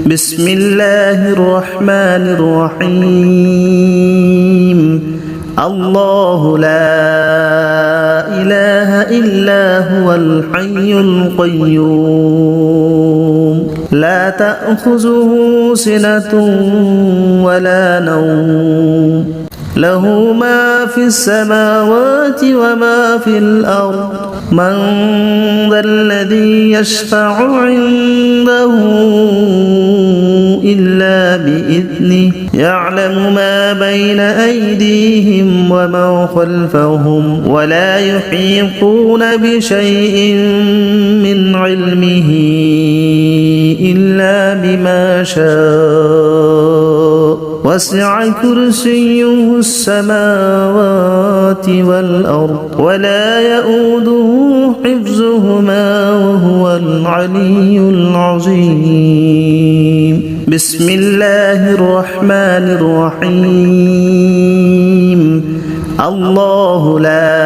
بسم الله الرحمن الرحيم الله لا إله إلا هو الحي القيوم لا تأخذه سنة ولا نوم له ما في السماوات وما في الأرض من ذا الذي يشفع عنده إلا بإذنه يعلم ما بين أيديهم وما خلفهم ولا يحيطون بشيء من علمه إلا بما شاء وسع كرسيه السماوات والأرض ولا يؤوده حفظهما وهو العلي العظيم بسم الله الرحمن الرحيم الله لا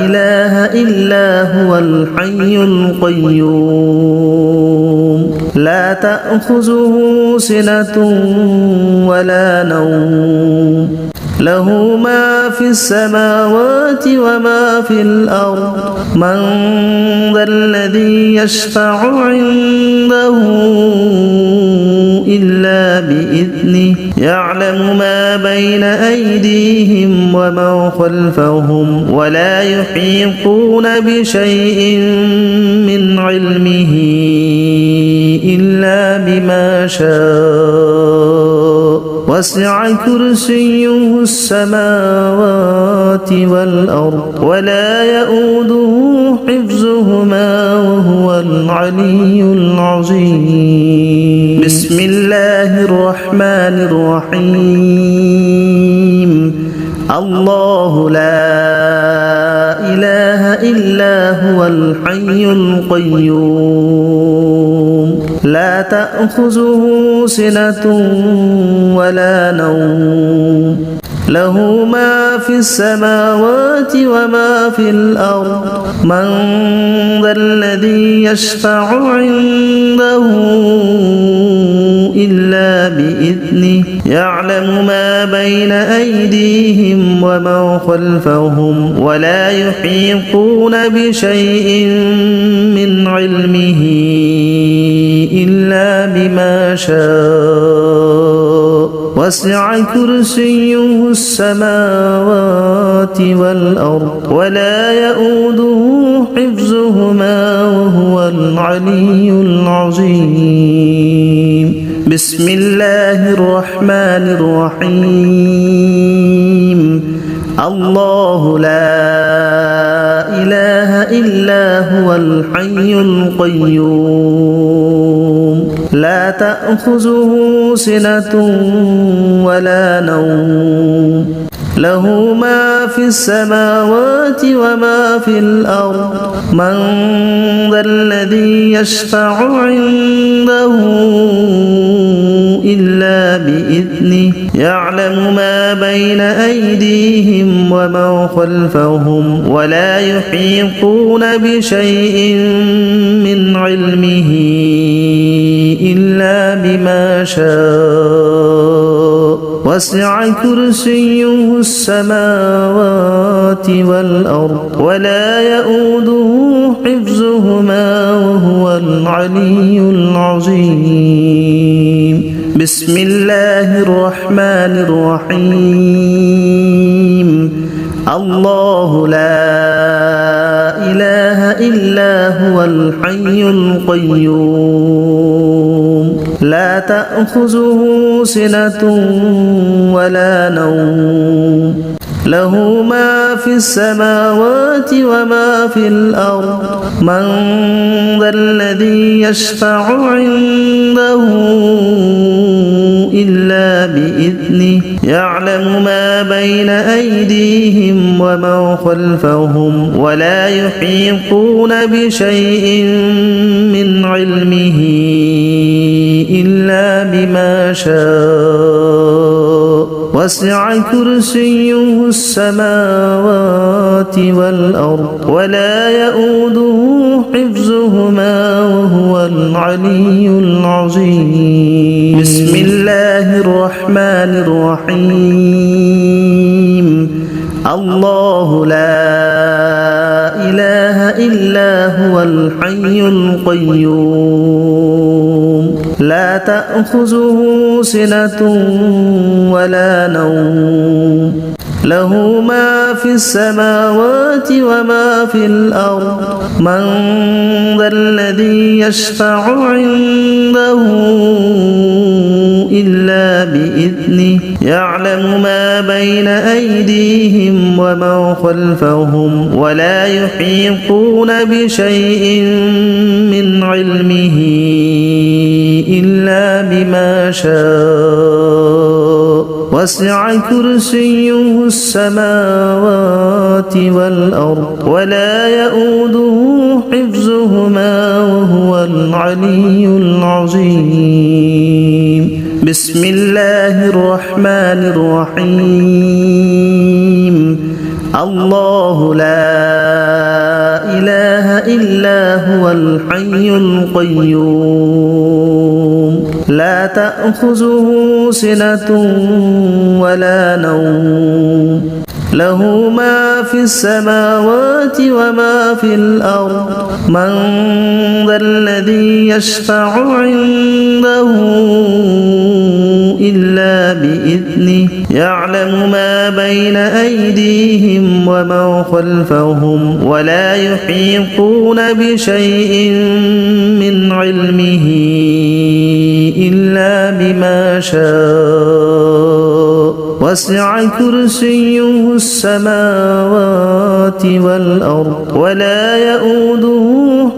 إله إلا هو الحي القيوم لا تأخذه سنة ولا نوم له ما في السماوات وما في الأرض من ذا الذي يشفع عنده إلا بإذنه يعلم ما بين أيديهم وما خلفهم ولا يحيطون بشيء من علمه إلا بما شاء وسع كرسيه السماوات والأرض ولا يؤوده حفظهما وهو العلي العظيم بسم الله الرحمن الرحيم الله لا إله إلا هو الحي القيوم لا تأخذه سنة ولا نوم له ما في السماوات وما في الأرض من ذا الذي يشفع عنده إلا بإذنه يعلم ما بين أيديهم وما خلفهم ولا يحيطون بشيء من علمه إلا بما شاء وسع كرسيه السماوات والأرض ولا يؤوده حفظهما وهو العلي العظيم بسم الله الرحمن الرحيم الله لا إله إلا هو الحي القيوم لا تأخذه سنة ولا نوم له ما في السماوات وما في الأرض من ذا الذي يشفع عنده إلا بإذنه يعلم ما بين أيديهم وما خلفهم ولا يحيطون بشيء من علمه إلا بما شاء وسع كرسيه السماوات والأرض ولا يؤوده حفظهما وهو العلي العظيم بسم الله الرحمن الرحيم الله لا إله إلا هو الحي القيوم لا تأخذه سنة ولا نوم له ما في السماوات وما في الأرض من ذا الذي يشفع عنده إلا بإذنه يعلم ما بين أيديهم وما خلفهم ولا يحيطون بشيء من علمه إلا بما شاء وسع كرسيه السماوات والأرض ولا يؤوده حفظهما وهو العلي العظيم بسم الله الرحمن الرحيم الله لا إله إلا هو الحي القيوم لا تأخذه سنة ولا نوم له ما في السماوات وما في الأرض من ذا الذي يشفع عنده إلا بإذنه يعلم ما بين أيديهم وما خلفهم ولا يحيطون بشيء من علمه إلا بما شاء وسع كرسيه السماوات والأرض ولا يؤوده حفظهما وهو العلي العظيم بسم الله الرحمن الرحيم الله لا إله إلا هو الحي القيوم لا تأخذه سنة ولا نوم له ما في السماوات وما في الأرض من ذا الذي يشفع عنده إلا بإذنه يعلم ما بين أيديهم وما خلفهم ولا يحيطون بشيء من علمه إلا بما شاء وسع كرسيه السماوات والأرض ولا يؤوده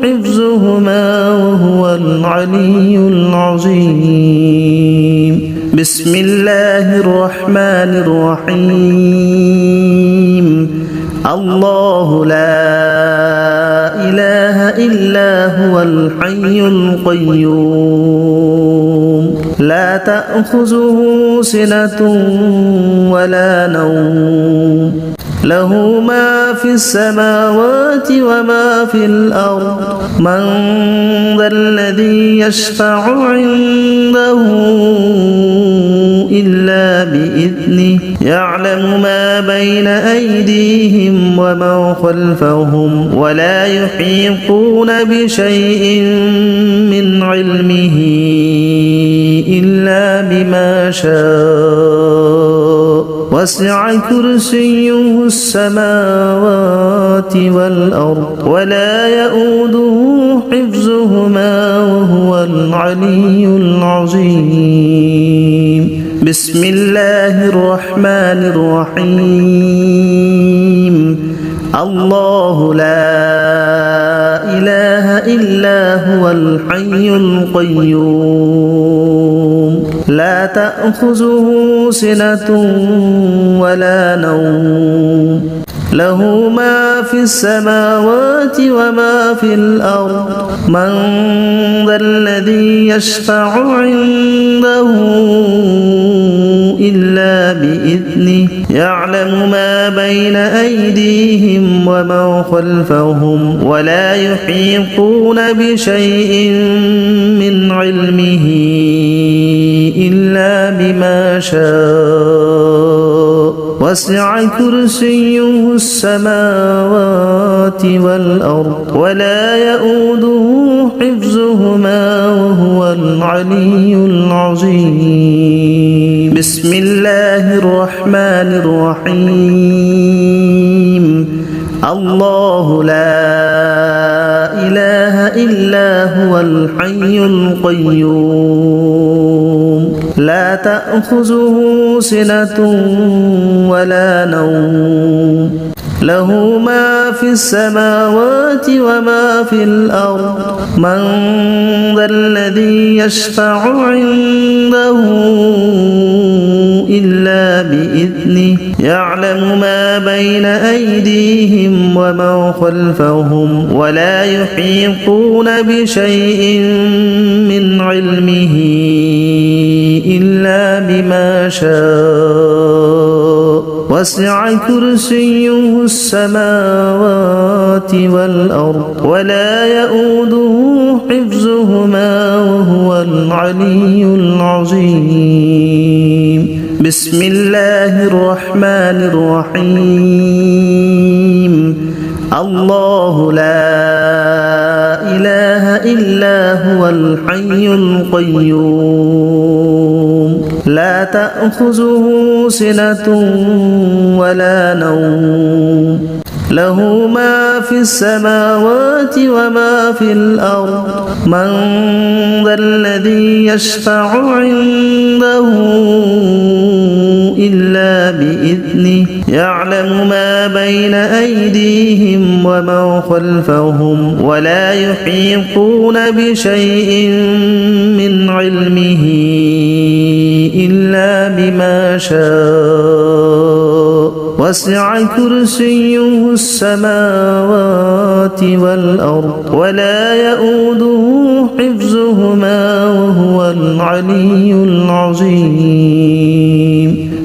حفظهما وهو العلي العظيم بسم الله الرحمن الرحيم الله لا إله إلا هو الحي القيوم لا تأخذه سنة ولا نوم له ما في السماوات وما في الأرض من ذا الذي يشفع عنده إلا بإذنه يعلم ما بين أيديهم وما خلفهم ولا يحيطون بشيء من علمه إلا بما شاء وسع كرسيه السماوات والأرض ولا يؤوده حفظهما وهو العلي العظيم بسم الله الرحمن الرحيم الله لا إله إلا هو الحي القيوم لا تأخذه سنة ولا نوم له ما في السماوات وما في الأرض من ذا الذي يشفع عنده إلا بإذنه يعلم ما بين أيديهم وما خلفهم ولا يحيطون بشيء من علمه إلا بما شاء وسع كرسيه السماوات والأرض ولا يؤوده حفظهما وهو العلي العظيم بسم الله الرحمن الرحيم الله لا إله إلا هو الحي القيوم لا تأخذه سنة ولا نوم له ما في السماوات وما في الأرض من ذا الذي يشفع عنده إلا بإذنه يعلم ما بين أيديهم وما خلفهم ولا يحيطون بشيء من علمه إلا بما شاء وسع كرسيه السماوات والأرض ولا يؤوده حفظهما وهو العلي العظيم بسم الله الرحمن الرحيم الله لا إله إلا هو الحي القيوم لا تأخذه سنة ولا نوم له ما في السماوات وما في الأرض من ذا الذي يشفع عنده إلا بإذنه يعلم ما بين أيديهم وما خلفهم ولا يحيطون بشيء من علمه إلا بما شاء وسع كرسيه السماوات والأرض ولا يؤوده حفظهما وهو العلي العظيم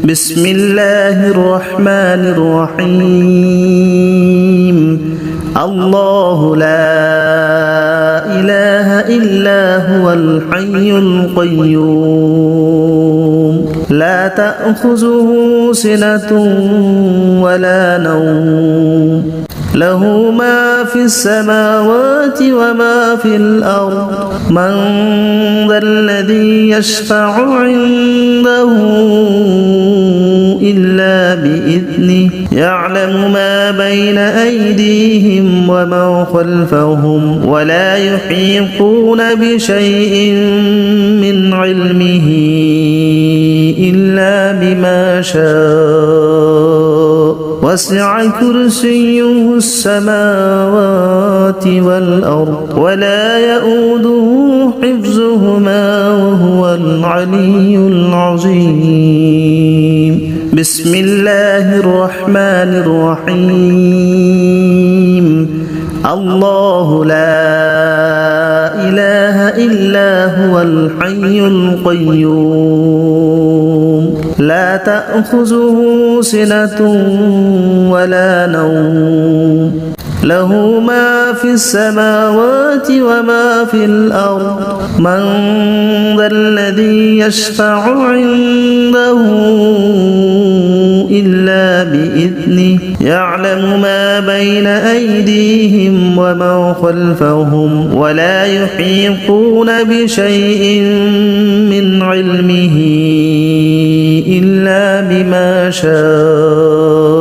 بسم الله الرحمن الرحيم الله لا إله إلا هو الحي القيوم لا تأخذه سنة ولا نوم له ما في السماوات وما في الأرض من ذا الذي يشفع عنده إلا بإذنه يعلم ما بين أيديهم وما خلفهم ولا يحيطون بشيء من علمه إلا بما شاء وسع كرسيه السماوات والأرض ولا يؤوده حفظهما وهو العلي العظيم بسم الله الرحمن الرحيم الله لا إله إلا هو الحي القيوم لا تأخذه سنة ولا نوم له ما في السماوات وما في الأرض من ذا الذي يشفع عنده إلا بإذنه يعلم ما بين أيديهم وما خلفهم ولا يحيطون بشيء من علمه إلا بما شاء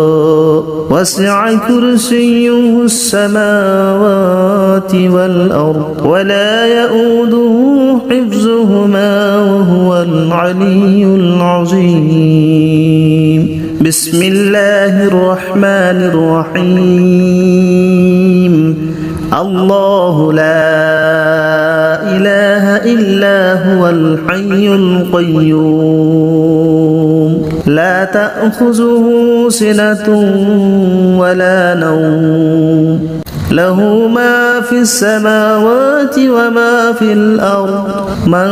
وسع كرسيه السماوات والأرض ولا يؤوده حفظهما وهو العلي العظيم بسم الله الرحمن الرحيم الله لا إله إلا هو الحي القيوم لا تأخذه سنة ولا نوم له ما في السماوات وما في الأرض من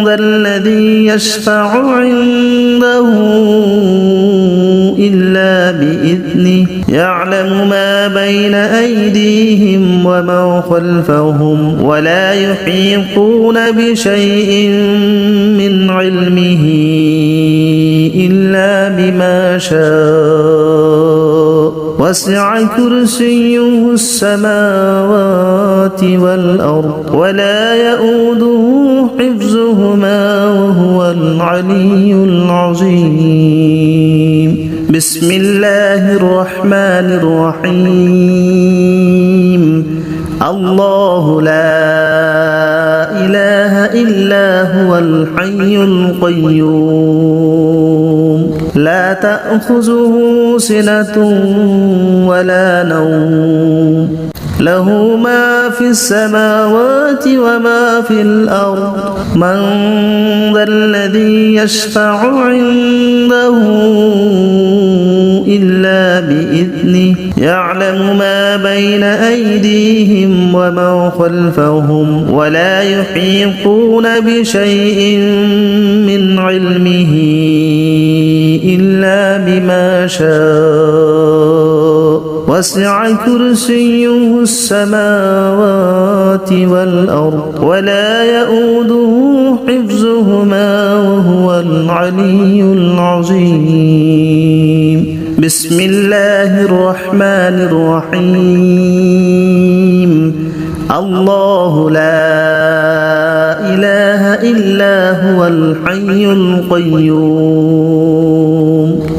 ذا الذي يشفع عنده إلا بإذنه يعلم ما بين أيديهم وما خلفهم ولا يحيطون بشيء من علمه إلا بما شاء وسع كرسيه السماوات والأرض ولا يؤوده حفظهما وهو العلي العظيم بسم الله الرحمن الرحيم الله لا إله إلا هو الحي القيوم لا تأخذه سنة ولا نوم له ما في السماوات وما في الأرض من ذا الذي يشفع عنده إلا بإذنه يعلم ما بين أيديهم وما خلفهم ولا يحيطون بشيء من علمه إلا بما شاء وسع كرسيه السماوات والأرض ولا يؤوده حفظهما وهو العلي العظيم بسم الله الرحمن الرحيم الله لا إله إلا هو الحي القيوم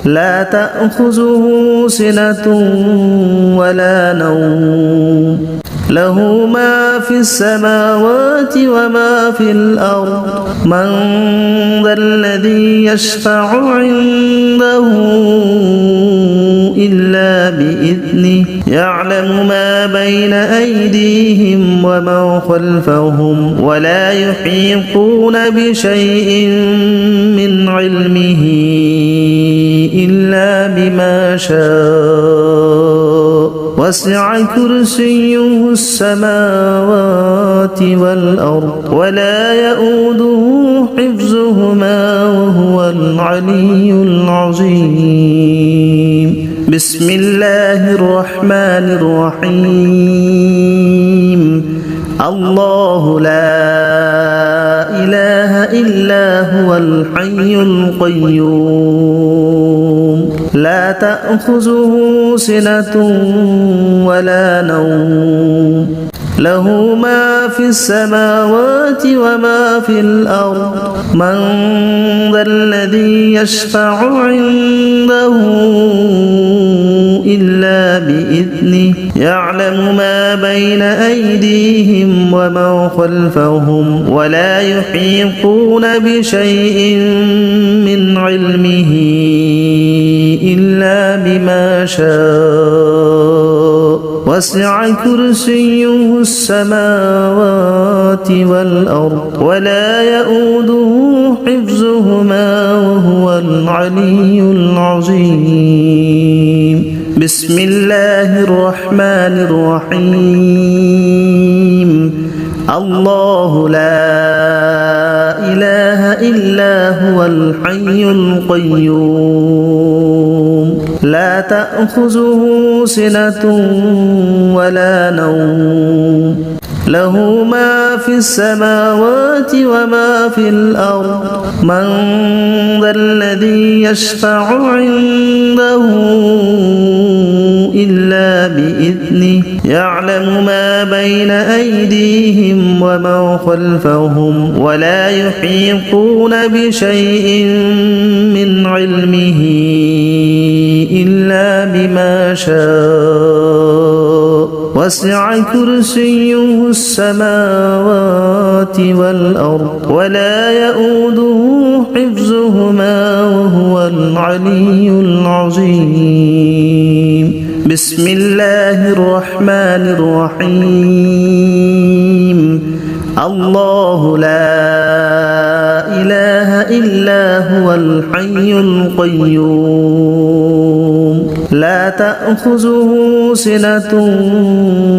لا تأخذه سنة ولا نوم له ما في السماوات وما في الأرض من ذا الذي يشفع عنده إلا بإذنه يعلم ما بين أيديهم وما خلفهم ولا يحيطون بشيء من علمه إلا بما شاء وسع كرسيه السماوات والأرض ولا يؤوده حفظهما وهو العلي العظيم بسم الله الرحمن الرحيم الله لا إله إلا هو الحي القيوم لا تأخذه سنة ولا نوم له ما في السماوات وما في الأرض من ذا الذي يشفع عنده إلا بإذنه يعلم ما بين أيديهم وما خلفهم ولا يحيطون بشيء من علمه إلا بما شاء وسع كرسيه السماوات والأرض ولا يؤوده حفظهما وهو العلي العظيم بسم الله الرحمن الرحيم الله لا إله إلا هو الحي القيوم لا تأخذه سنة ولا نوم له ما في السماوات وما في الأرض من ذا الذي يشفع عنده إلا بإذنه يعلم ما بين أيديهم وما خلفهم ولا يحيطون بشيء من علمه إلا بما شاء وسع كرسيه السماوات والأرض ولا يؤوده حفظهما وهو العلي العظيم بسم الله الرحمن الرحيم الله لا إله إلا هو الحي القيوم لا تأخذه سنة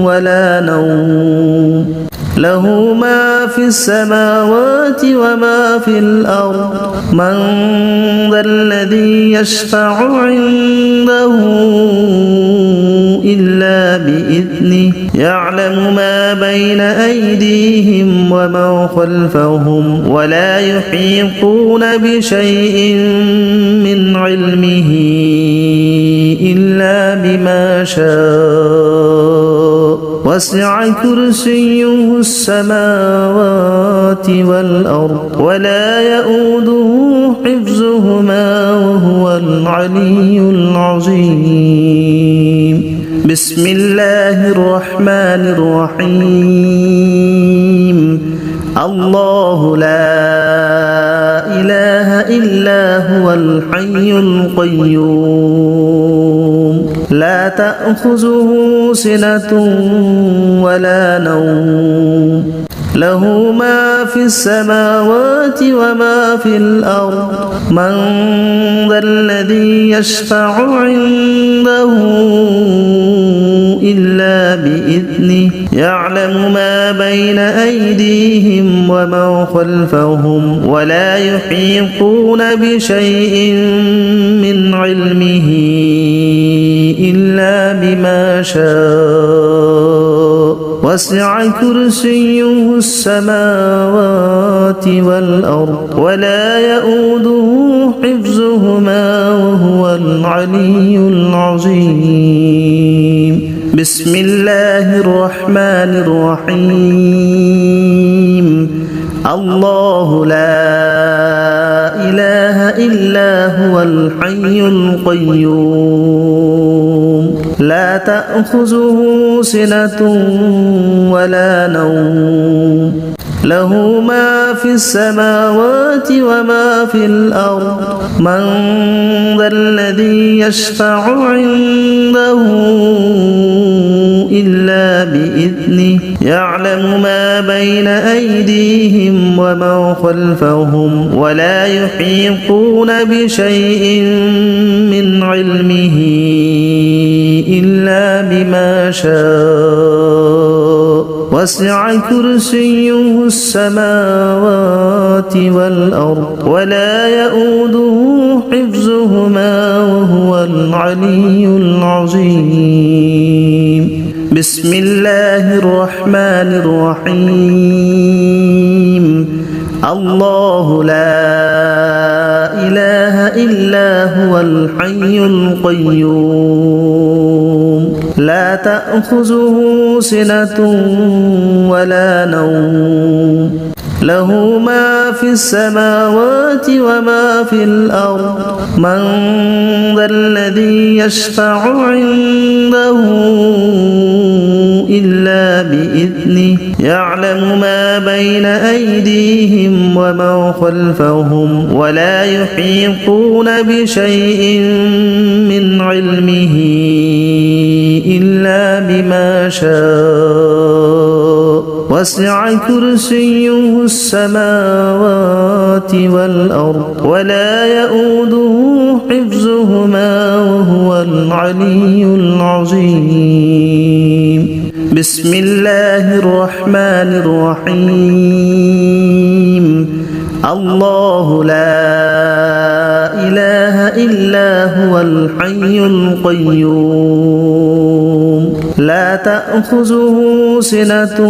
ولا نوم له ما في السماوات وما في الأرض من ذا الذي يشفع عنده إلا بإذنه يعلم ما بين أيديهم وما خلفهم ولا يحيطون بشيء من علمه إلا بما شاء وسع كرسيه السماوات والأرض ولا يؤوده حفظهما وهو العلي العظيم بسم الله الرحمن الرحيم الله لا إله إلا هو الحي القيوم لا تأخذه سنة ولا نوم له ما في السماوات وما في الأرض من ذا الذي يشفع عنده إلا بإذنه يعلم ما بين أيديهم وما خلفهم ولا يحيطون بشيء من علمه إلا بما شاء وسع كرسيه السماوات والأرض ولا يؤوده حفظهما وهو العلي العظيم بسم الله الرحمن الرحيم الله لا إله إلا هو الحي القيوم لا تأخذه سنة ولا نوم له ما في السماوات وما في الأرض من ذا الذي يشفع عنده إلا بإذنه يعلم ما بين أيديهم وما خلفهم ولا يحيطون بشيء من علمه إلا بما شاء وسع كرسيه السماوات والأرض ولا يؤوده حفظهما وهو العلي العظيم بسم الله الرحمن الرحيم الله لا إله إلا هو الحي القيوم لا تأخذه سنة ولا نوم له ما في السماوات وما في الأرض من ذا الذي يشفع عنده إلا بإذنه يعلم ما بين أيديهم وما خلفهم ولا يحيطون بشيء من علمه إلا بما شاء وسع كرسيه السماوات والأرض ولا يؤوده حفظهما وهو العلي العظيم بسم الله الرحمن الرحيم الله لا إله إلا هو الحي القيوم لا تأخذه سنة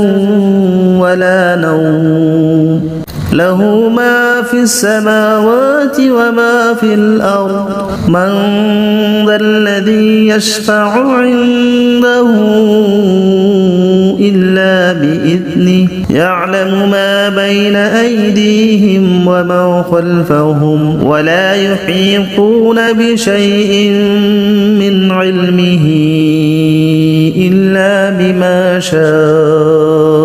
ولا نوم له ما في السماوات وما في الأرض من ذا الذي يشفع عنده إلا بإذنه يعلم ما بين أيديهم وما خلفهم ولا يحيطون بشيء من علمه إلا بما شاء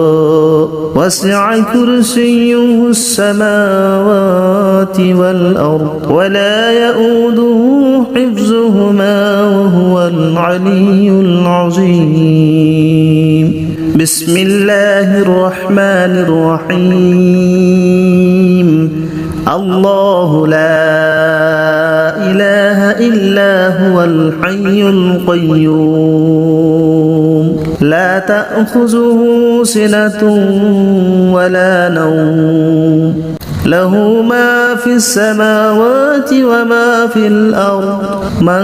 وسع كرسيه السماوات والأرض ولا يؤوده حفظهما وهو العلي العظيم بسم الله الرحمن الرحيم الله لا إله إلا هو الحي القيوم لا تأخذه سنة ولا نوم له ما في السماوات وما في الأرض من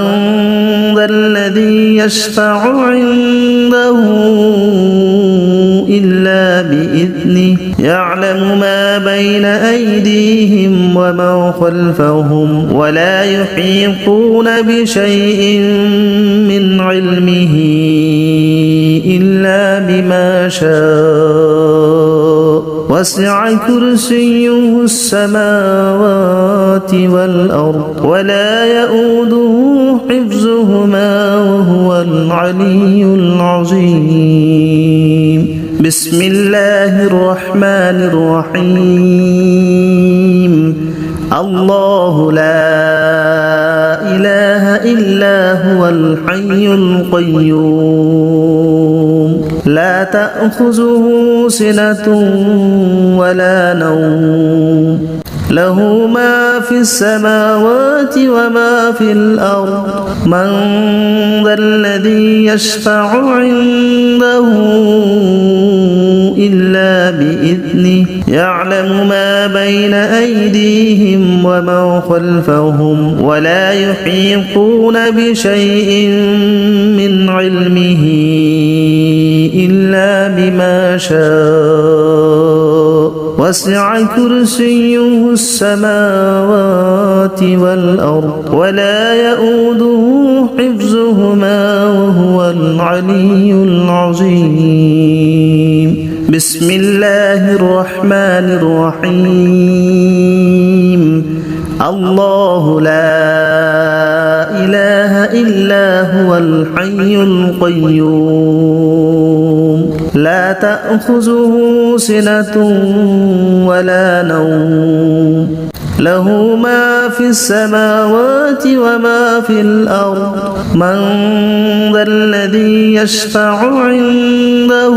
ذا الذي يشفع عنده إلا بإذنه يعلم ما بين أيديهم وما خلفهم ولا يحيطون بشيء من علمه إلا بما شاء وسع كرسيه السماوات والأرض ولا يؤوده حفظهما وهو العلي العظيم بسم الله الرحمن الرحيم الله لا إله إلا هو الحي القيوم لا تأخذه سنة ولا نوم له ما في السماوات وما في الأرض من ذا الذي يشفع عنده يعلم ما بين أيديهم وما خلفهم ولا يحيطون بشيء من علمه إلا بما شاء وسع كرسيه السماوات والأرض ولا يؤوده حفظهما وهو العلي العظيم. بسم الله الرحمن الرحيم. الله لا إله إلا هو الحي القيوم لا تأخذه سنة ولا نوم له ما في السماوات وما في الأرض من ذا الذي يشفع عنده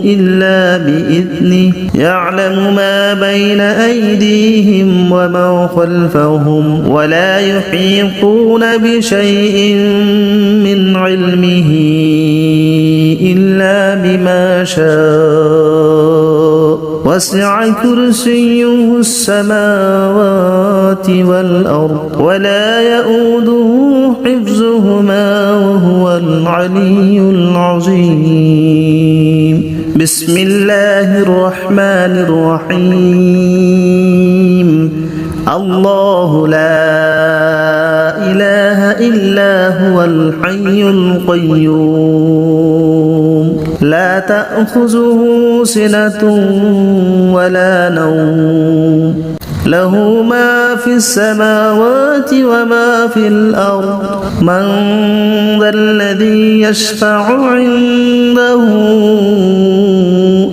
إلا بإذنه يعلم ما بين أيديهم وما خلفهم ولا يحيطون بشيء من علمه إلا بما شاء وسع كرسيه السماوات والأرض ولا يؤوده حفظهما وهو العلي العظيم. بسم الله الرحمن الرحيم. الله لا إله إلا هو الحي القيوم لا تأخذه سنة ولا نوم له ما في السماوات وما في الأرض من ذا الذي يشفع عنده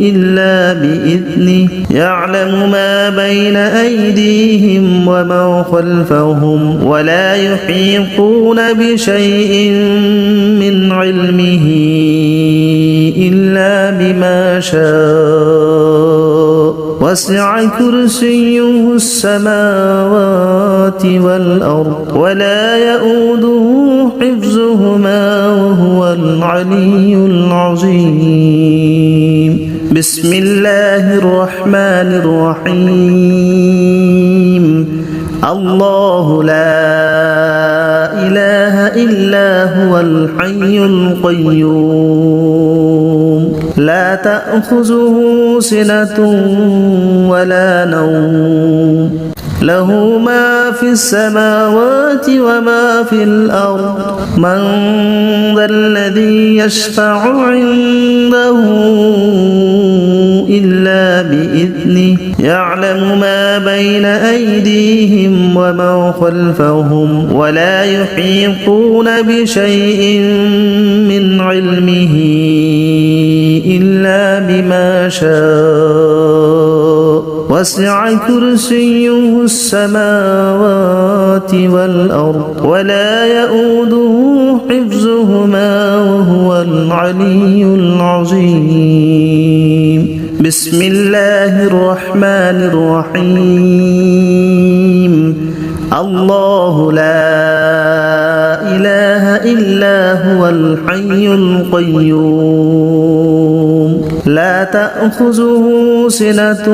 إلا بإذنه يعلم ما بين أيديهم وما خلفهم ولا يحيطون بشيء من علمه إلا بما شاء وسع كرسيه السماوات والأرض ولا يؤوده حفظهما وهو العلي العظيم. بسم الله الرحمن الرحيم. الله لا إله إلا هو الحي القيوم لا تأخذه سنة ولا نوم له ما في السماوات وما في الأرض من ذا الذي يشفع عنده إلا بإذنه يعلم ما بين أيديهم وما خلفهم ولا يحيطون بشيء من علمه إلا بما شاء وسع كرسيه السماوات والأرض ولا يؤوده حفظهما وهو العلي العظيم. بسم الله الرحمن الرحيم. الله لا إله إلا هو الحي القيوم لا تأخذه سنة